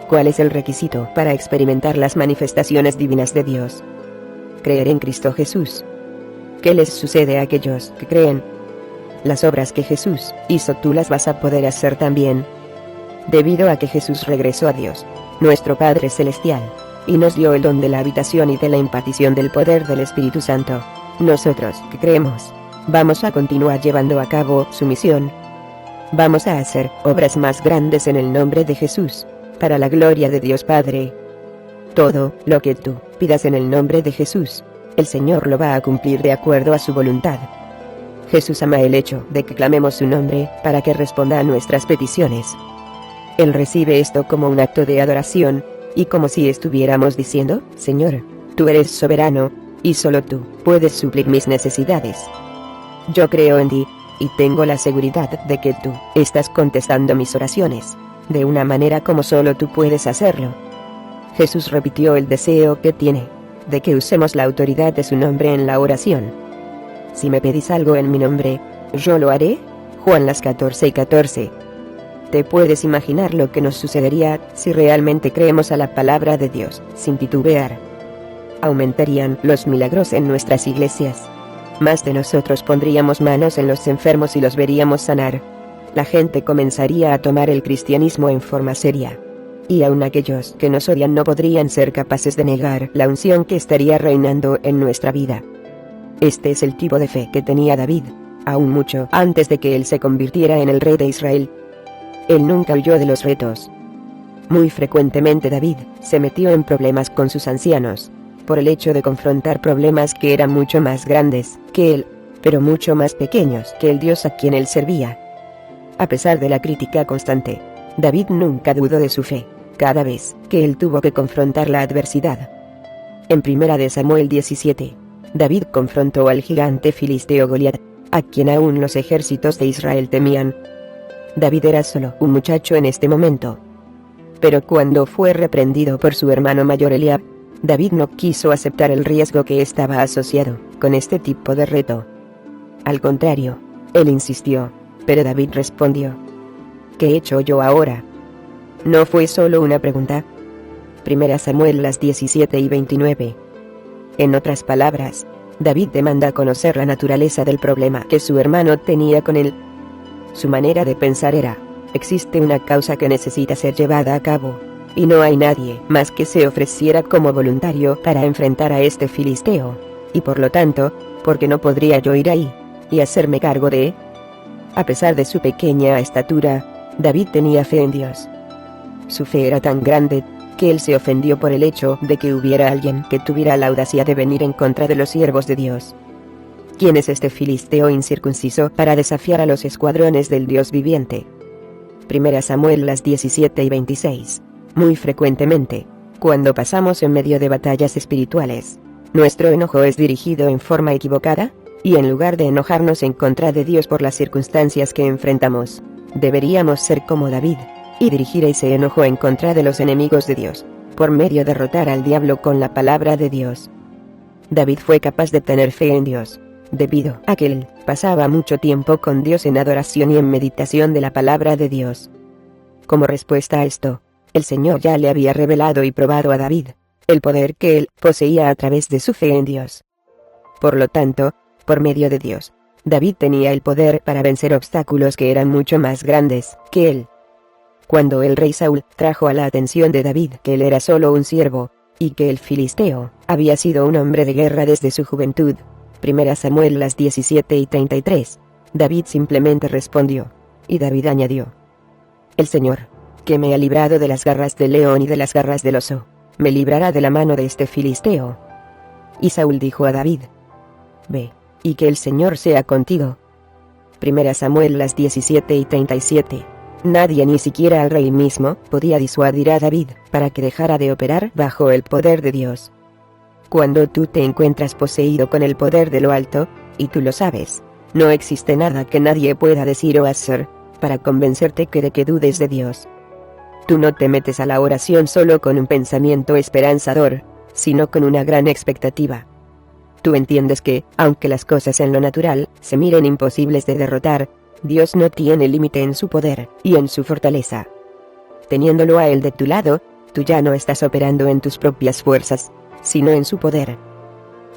¿Cuál es el requisito para experimentar las manifestaciones divinas de Dios? Creer en Cristo Jesús. ¿Qué les sucede a aquellos que creen? Las obras que Jesús hizo tú las vas a poder hacer también. Debido a que Jesús regresó a Dios, nuestro Padre Celestial, y nos dio el don de la habitación y de la impartición del poder del Espíritu Santo, nosotros que creemos, vamos a continuar llevando a cabo su misión. Vamos a hacer obras más grandes en el nombre de Jesús, para la gloria de Dios Padre. Todo lo que tú pidas en el nombre de Jesús, el Señor lo va a cumplir de acuerdo a su voluntad. Jesús ama el hecho de que clamemos su nombre para que responda a nuestras peticiones. Él recibe esto como un acto de adoración, y como si estuviéramos diciendo, Señor, tú eres soberano, y solo tú puedes suplir mis necesidades. Yo creo en ti, y tengo la seguridad de que tú estás contestando mis oraciones, de una manera como solo tú puedes hacerlo. Jesús repitió el deseo que tiene, de que usemos la autoridad de su nombre en la oración. Si me pedís algo en mi nombre, yo lo haré. Juan 14:14. ¿Te puedes imaginar lo que nos sucedería si realmente creemos a la palabra de Dios, sin titubear? Aumentarían los milagros en nuestras iglesias. Más de nosotros pondríamos manos en los enfermos y los veríamos sanar. La gente comenzaría a tomar el cristianismo en forma seria. Y aun aquellos que nos odian no podrían ser capaces de negar la unción que estaría reinando en nuestra vida. Este es el tipo de fe que tenía David, aún mucho antes de que él se convirtiera en el rey de Israel. Él nunca huyó de los retos. Muy frecuentemente David se metió en problemas con sus ancianos, por el hecho de confrontar problemas que eran mucho más grandes que él, pero mucho más pequeños que el Dios a quien él servía. A pesar de la crítica constante, David nunca dudó de su fe, cada vez que él tuvo que confrontar la adversidad. En 1 Samuel 17, David confrontó al gigante filisteo Goliat, a quien aún los ejércitos de Israel temían. David era solo un muchacho en este momento. Pero cuando fue reprendido por su hermano mayor Eliab, David no quiso aceptar el riesgo que estaba asociado con este tipo de reto. Al contrario, él insistió, pero David respondió: ¿qué he hecho yo ahora? No fue solo una pregunta. 1 Samuel 17:29. En otras palabras, David demanda conocer la naturaleza del problema que su hermano tenía con él. Su manera de pensar era: existe una causa que necesita ser llevada a cabo, y no hay nadie más que se ofreciera como voluntario para enfrentar a este filisteo, y por lo tanto, ¿por qué no podría yo ir ahí y hacerme cargo de? A pesar de su pequeña estatura, David tenía fe en Dios. Su fe era tan grande, que él se ofendió por el hecho de que hubiera alguien que tuviera la audacia de venir en contra de los siervos de Dios. ¿Quién es este filisteo incircunciso para desafiar a los escuadrones del Dios viviente? 1 Samuel 17:26. Muy frecuentemente, cuando pasamos en medio de batallas espirituales, nuestro enojo es dirigido en forma equivocada, y en lugar de enojarnos en contra de Dios por las circunstancias que enfrentamos, deberíamos ser como David, y dirigir ese enojo en contra de los enemigos de Dios, por medio de derrotar al diablo con la palabra de Dios. David fue capaz de tener fe en Dios, debido a que él pasaba mucho tiempo con Dios en adoración y en meditación de la palabra de Dios. Como respuesta a esto, el Señor ya le había revelado y probado a David el poder que él poseía a través de su fe en Dios. Por lo tanto, por medio de Dios, David tenía el poder para vencer obstáculos que eran mucho más grandes que él. Cuando el rey Saúl trajo a la atención de David que él era solo un siervo, y que el filisteo había sido un hombre de guerra desde su juventud, 1 Samuel 17:33, David simplemente respondió, y David añadió: El Señor, que me ha librado de las garras del león y de las garras del oso, me librará de la mano de este filisteo. Y Saúl dijo a David: Ve, y que el Señor sea contigo. 1 Samuel 17:37. Nadie, ni siquiera el rey mismo, podía disuadir a David para que dejara de operar bajo el poder de Dios. Cuando tú te encuentras poseído con el poder de lo alto, y tú lo sabes, no existe nada que nadie pueda decir o hacer para convencerte de que dudes de Dios. Tú no te metes a la oración solo con un pensamiento esperanzador, sino con una gran expectativa. Tú entiendes que, aunque las cosas en lo natural se miren imposibles de derrotar, Dios no tiene límite en su poder y en su fortaleza. Teniéndolo a Él de tu lado, tú ya no estás operando en tus propias fuerzas, sino en su poder.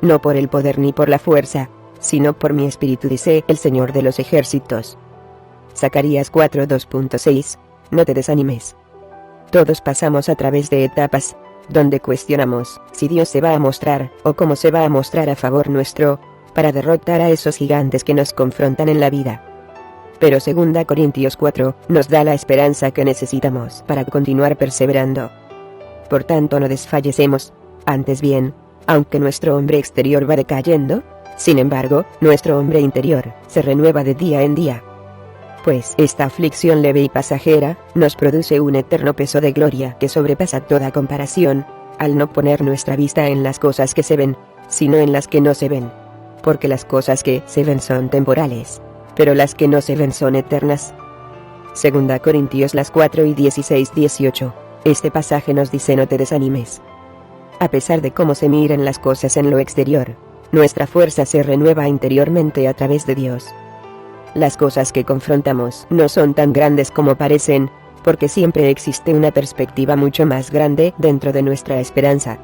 No por el poder ni por la fuerza, sino por mi espíritu, dice el Señor de los ejércitos. Zacarías 4:2.6. No te desanimes. Todos pasamos a través de etapas donde cuestionamos si Dios se va a mostrar o cómo se va a mostrar a favor nuestro para derrotar a esos gigantes que nos confrontan en la vida. Pero 2 Corintios 4 nos da la esperanza que necesitamos para continuar perseverando. Por tanto, no desfallecemos, antes bien, aunque nuestro hombre exterior va decayendo, sin embargo, nuestro hombre interior se renueva de día en día. Pues esta aflicción leve y pasajera nos produce un eterno peso de gloria que sobrepasa toda comparación, al no poner nuestra vista en las cosas que se ven, sino en las que no se ven. Porque las cosas que se ven son temporales, pero las que no se ven son eternas. 2 Corintios 4:16-18. Este pasaje nos dice: no te desanimes. A pesar de cómo se miren las cosas en lo exterior, nuestra fuerza se renueva interiormente a través de Dios. Las cosas que confrontamos no son tan grandes como parecen, porque siempre existe una perspectiva mucho más grande dentro de nuestra esperanza.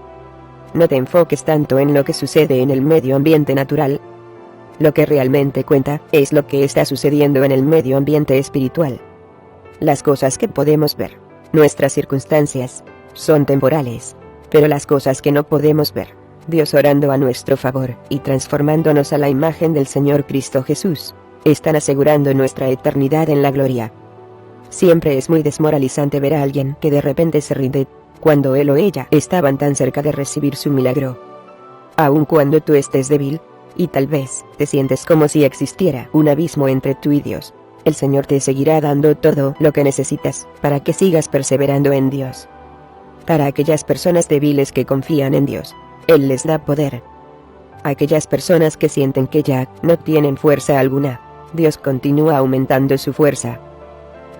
No te enfoques tanto en lo que sucede en el medio ambiente natural. Lo que realmente cuenta es lo que está sucediendo en el medio ambiente espiritual. Las cosas que podemos ver, nuestras circunstancias, son temporales, pero las cosas que no podemos ver, Dios orando a nuestro favor y transformándonos a la imagen del Señor Cristo Jesús, están asegurando nuestra eternidad en la gloria. Siempre es muy desmoralizante ver a alguien que de repente se rinde, cuando él o ella estaban tan cerca de recibir su milagro. Aun cuando tú estés débil, y tal vez te sientes como si existiera un abismo entre tú y Dios, el Señor te seguirá dando todo lo que necesitas para que sigas perseverando en Dios. Para aquellas personas débiles que confían en Dios, Él les da poder. A aquellas personas que sienten que ya no tienen fuerza alguna, Dios continúa aumentando su fuerza.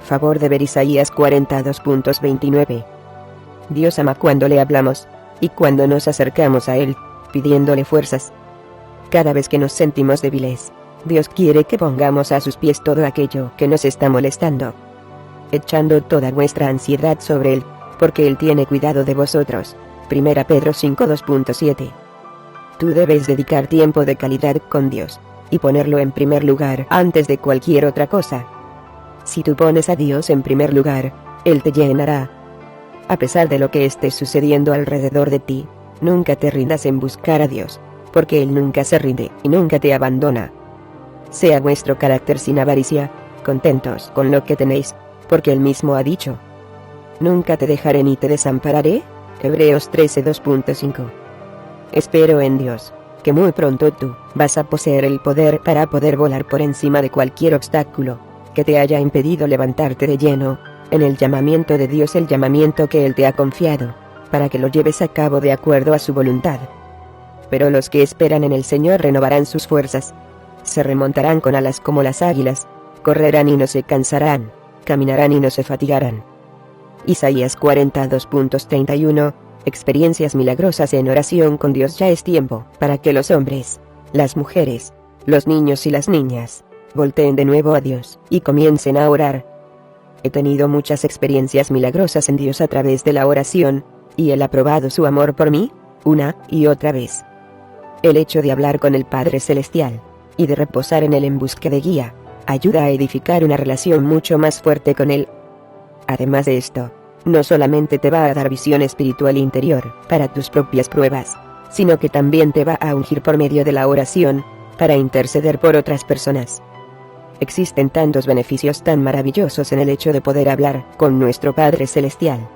Favor de ver Isaías 42.29. Dios ama cuando le hablamos, y cuando nos acercamos a Él, pidiéndole fuerzas. Cada vez que nos sentimos débiles, Dios quiere que pongamos a sus pies todo aquello que nos está molestando, echando toda vuestra ansiedad sobre Él, porque Él tiene cuidado de vosotros. 1 Pedro 5:2.7. Tú debes dedicar tiempo de calidad con Dios, y ponerlo en primer lugar antes de cualquier otra cosa. Si tú pones a Dios en primer lugar, Él te llenará. A pesar de lo que esté sucediendo alrededor de ti, nunca te rindas en buscar a Dios, porque Él nunca se rinde y nunca te abandona. Sea vuestro carácter sin avaricia, contentos con lo que tenéis, porque él mismo ha dicho: nunca te dejaré ni te desampararé. Hebreos 13:2.5. Espero en Dios, que muy pronto tú vas a poseer el poder para poder volar por encima de cualquier obstáculo que te haya impedido levantarte de lleno en el llamamiento de Dios, el llamamiento que Él te ha confiado, para que lo lleves a cabo de acuerdo a su voluntad. Pero los que esperan en el Señor renovarán sus fuerzas. Se remontarán con alas como las águilas, correrán y no se cansarán, caminarán y no se fatigarán. Isaías 42.31. Experiencias milagrosas en oración con Dios. Ya es tiempo para que los hombres, las mujeres, los niños y las niñas volteen de nuevo a Dios y comiencen a orar. He tenido muchas experiencias milagrosas en Dios a través de la oración, y Él ha probado su amor por mí, una y otra vez. El hecho de hablar con el Padre Celestial, y de reposar en Él en busca de guía, ayuda a edificar una relación mucho más fuerte con Él. Además de esto, no solamente te va a dar visión espiritual interior para tus propias pruebas, sino que también te va a ungir por medio de la oración, para interceder por otras personas. Existen tantos beneficios tan maravillosos en el hecho de poder hablar con nuestro Padre Celestial.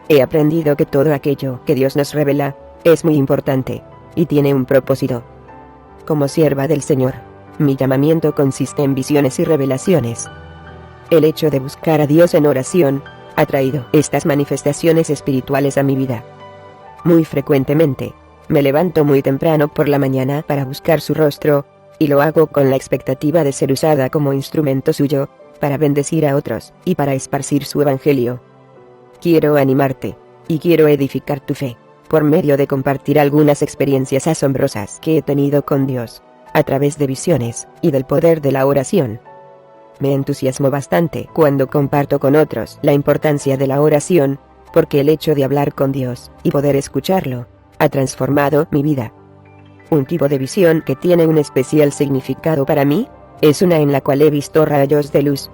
He aprendido que todo aquello que Dios nos revela es muy importante, y tiene un propósito. Como sierva del Señor, mi llamamiento consiste en visiones y revelaciones. El hecho de buscar a Dios en oración ha traído estas manifestaciones espirituales a mi vida. Muy frecuentemente, me levanto muy temprano por la mañana para buscar su rostro, y lo hago con la expectativa de ser usada como instrumento suyo, para bendecir a otros, y para esparcir su evangelio. Quiero animarte, y quiero edificar tu fe, por medio de compartir algunas experiencias asombrosas que he tenido con Dios, a través de visiones, y del poder de la oración. Me entusiasmo bastante cuando comparto con otros la importancia de la oración, porque el hecho de hablar con Dios, y poder escucharlo, ha transformado mi vida. Un tipo de visión que tiene un especial significado para mí, es una en la cual he visto rayos de luz.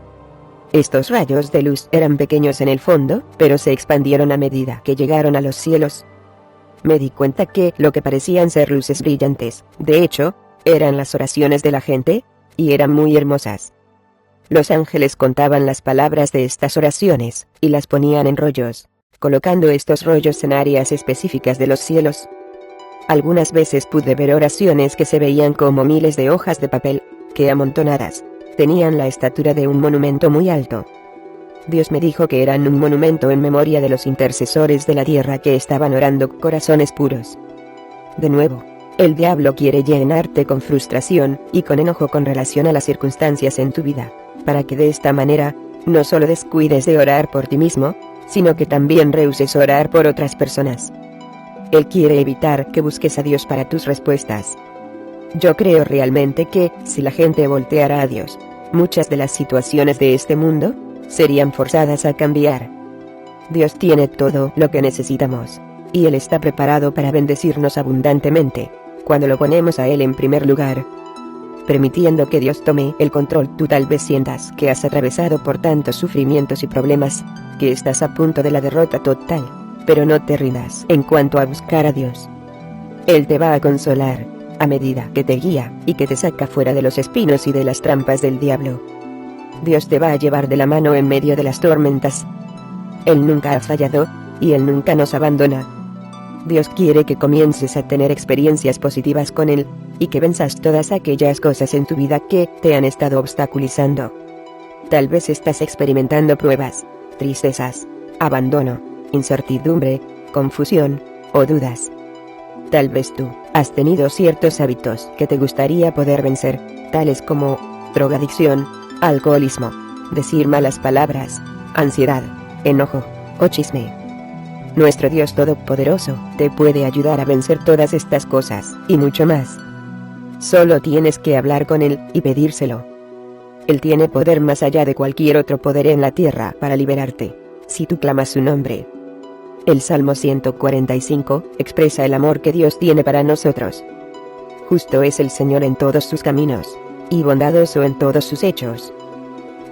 Estos rayos de luz eran pequeños en el fondo, pero se expandieron a medida que llegaron a los cielos. Me di cuenta que lo que parecían ser luces brillantes, de hecho, eran las oraciones de la gente, y eran muy hermosas. Los ángeles contaban las palabras de estas oraciones, y las ponían en rollos, colocando estos rollos en áreas específicas de los cielos. Algunas veces pude ver oraciones que se veían como miles de hojas de papel, que amontonadas, tenían la estatura de un monumento muy alto. Dios me dijo que eran un monumento en memoria de los intercesores de la tierra que estaban orando corazones puros. De nuevo, el diablo quiere llenarte con frustración y con enojo con relación a las circunstancias en tu vida, para que de esta manera, no solo descuides de orar por ti mismo, sino que también rehuses orar por otras personas. Él quiere evitar que busques a Dios para tus respuestas. Yo creo realmente que, si la gente volteara a Dios, muchas de las situaciones de este mundo serían forzadas a cambiar. Dios tiene todo lo que necesitamos, y Él está preparado para bendecirnos abundantemente, cuando lo ponemos a Él en primer lugar. Permitiendo que Dios tome el control, tú tal vez sientas que has atravesado por tantos sufrimientos y problemas, que estás a punto de la derrota total, pero no te rindas en cuanto a buscar a Dios. Él te va a consolar, a medida que te guía, y que te saca fuera de los espinos y de las trampas del diablo. Dios te va a llevar de la mano en medio de las tormentas. Él nunca ha fallado, y Él nunca nos abandona. Dios quiere que comiences a tener experiencias positivas con Él, y que venzas todas aquellas cosas en tu vida que te han estado obstaculizando. Tal vez estás experimentando pruebas, tristezas, abandono, incertidumbre, confusión, o dudas. Tal vez tú has tenido ciertos hábitos que te gustaría poder vencer, tales como drogadicción, alcoholismo, decir malas palabras, ansiedad, enojo, o chisme. Nuestro Dios Todopoderoso te puede ayudar a vencer todas estas cosas, y mucho más. Solo tienes que hablar con Él, y pedírselo. Él tiene poder más allá de cualquier otro poder en la tierra para liberarte, si tú clamas su nombre. El Salmo 145 expresa el amor que Dios tiene para nosotros. Justo es el Señor en todos sus caminos, y bondadoso en todos sus hechos.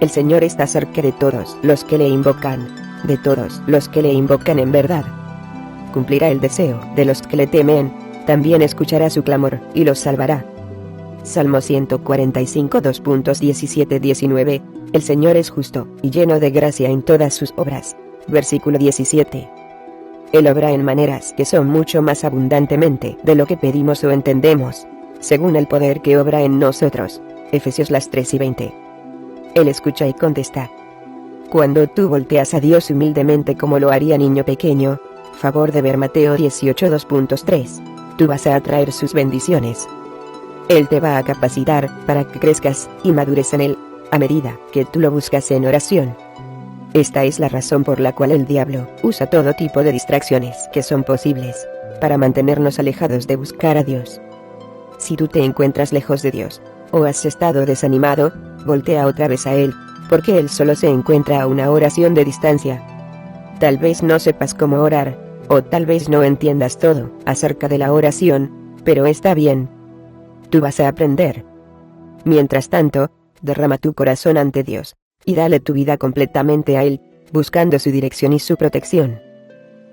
El Señor está cerca de todos los que le invocan, de todos los que le invocan en verdad. Cumplirá el deseo de los que le temen, también escuchará su clamor, y los salvará. Salmo 145 2.17-19. El Señor es justo, y lleno de gracia en todas sus obras. Versículo 17. Él obra en maneras que son mucho más abundantemente de lo que pedimos o entendemos, según el poder que obra en nosotros. Efesios 3:20. Él escucha y contesta. Cuando tú volteas a Dios humildemente como lo haría niño pequeño, favor de ver Mateo 18:2.3, tú vas a atraer sus bendiciones. Él te va a capacitar para que crezcas y madures en Él, a medida que tú lo buscas en oración. Esta es la razón por la cual el diablo usa todo tipo de distracciones que son posibles, para mantenernos alejados de buscar a Dios. Si tú te encuentras lejos de Dios, o has estado desanimado, voltea otra vez a Él, porque Él solo se encuentra a una oración de distancia. Tal vez no sepas cómo orar, o tal vez no entiendas todo acerca de la oración, pero está bien. Tú vas a aprender. Mientras tanto, derrama tu corazón ante Dios, y dale tu vida completamente a Él, buscando su dirección y su protección.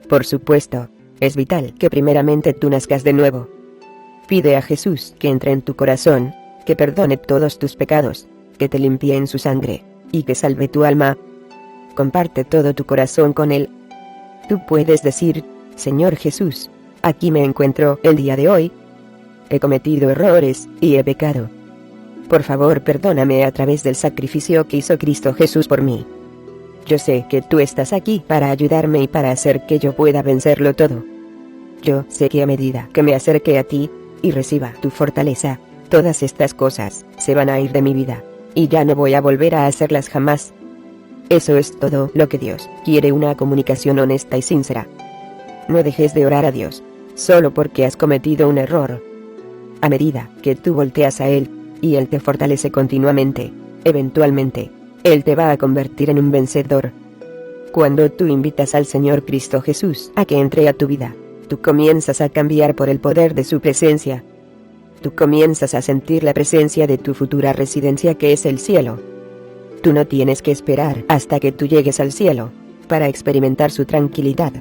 Por supuesto, es vital que primeramente tú nazcas de nuevo. Pide a Jesús que entre en tu corazón, que perdone todos tus pecados, que te limpie en su sangre, y que salve tu alma. Comparte todo tu corazón con Él. Tú puedes decir, Señor Jesús, aquí me encuentro el día de hoy. He cometido errores, y he pecado. Por favor, perdóname a través del sacrificio que hizo Cristo Jesús por mí. Yo sé que tú estás aquí para ayudarme y para hacer que yo pueda vencerlo todo. Yo sé que a medida que me acerque a ti, y reciba tu fortaleza, todas estas cosas se van a ir de mi vida, y ya no voy a volver a hacerlas jamás. Eso es todo lo que Dios quiere, una comunicación honesta y sincera. No dejes de orar a Dios, solo porque has cometido un error. A medida que tú volteas a Él, y Él te fortalece continuamente, eventualmente, Él te va a convertir en un vencedor. Cuando tú invitas al Señor Cristo Jesús a que entre a tu vida, tú comienzas a cambiar por el poder de su presencia. Tú comienzas a sentir la presencia de tu futura residencia, que es el cielo. Tú no tienes que esperar hasta que tú llegues al cielo para experimentar su tranquilidad.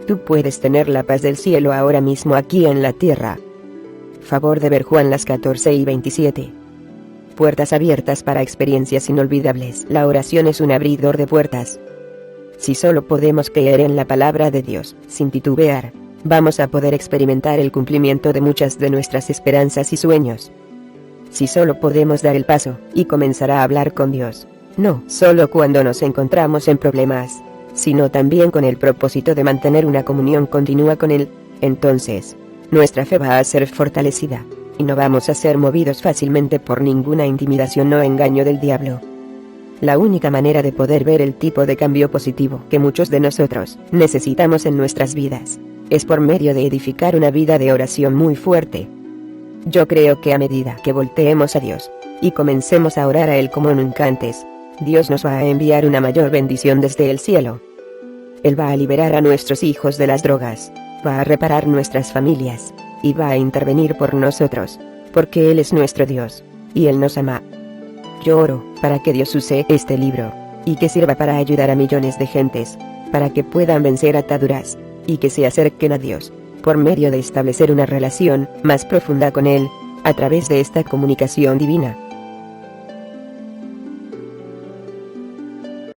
Tú puedes tener la paz del cielo ahora mismo aquí en la tierra. Favor de ver Juan 14:27. Puertas abiertas para experiencias inolvidables. La oración es un abridor de puertas. Si solo podemos creer en la palabra de Dios, sin titubear, vamos a poder experimentar el cumplimiento de muchas de nuestras esperanzas y sueños. Si solo podemos dar el paso y comenzar a hablar con Dios, no solo cuando nos encontramos en problemas, sino también con el propósito de mantener una comunión continua con Él, entonces, nuestra fe va a ser fortalecida, y no vamos a ser movidos fácilmente por ninguna intimidación o engaño del diablo. La única manera de poder ver el tipo de cambio positivo que muchos de nosotros necesitamos en nuestras vidas, es por medio de edificar una vida de oración muy fuerte. Yo creo que a medida que volteemos a Dios, y comencemos a orar a Él como nunca antes, Dios nos va a enviar una mayor bendición desde el cielo. Él va a liberar a nuestros hijos de las drogas, va a reparar nuestras familias, y va a intervenir por nosotros, porque Él es nuestro Dios, y Él nos ama. Yo oro para que Dios use este libro, y que sirva para ayudar a millones de gentes, para que puedan vencer ataduras, y que se acerquen a Dios, por medio de establecer una relación más profunda con Él, a través de esta comunicación divina.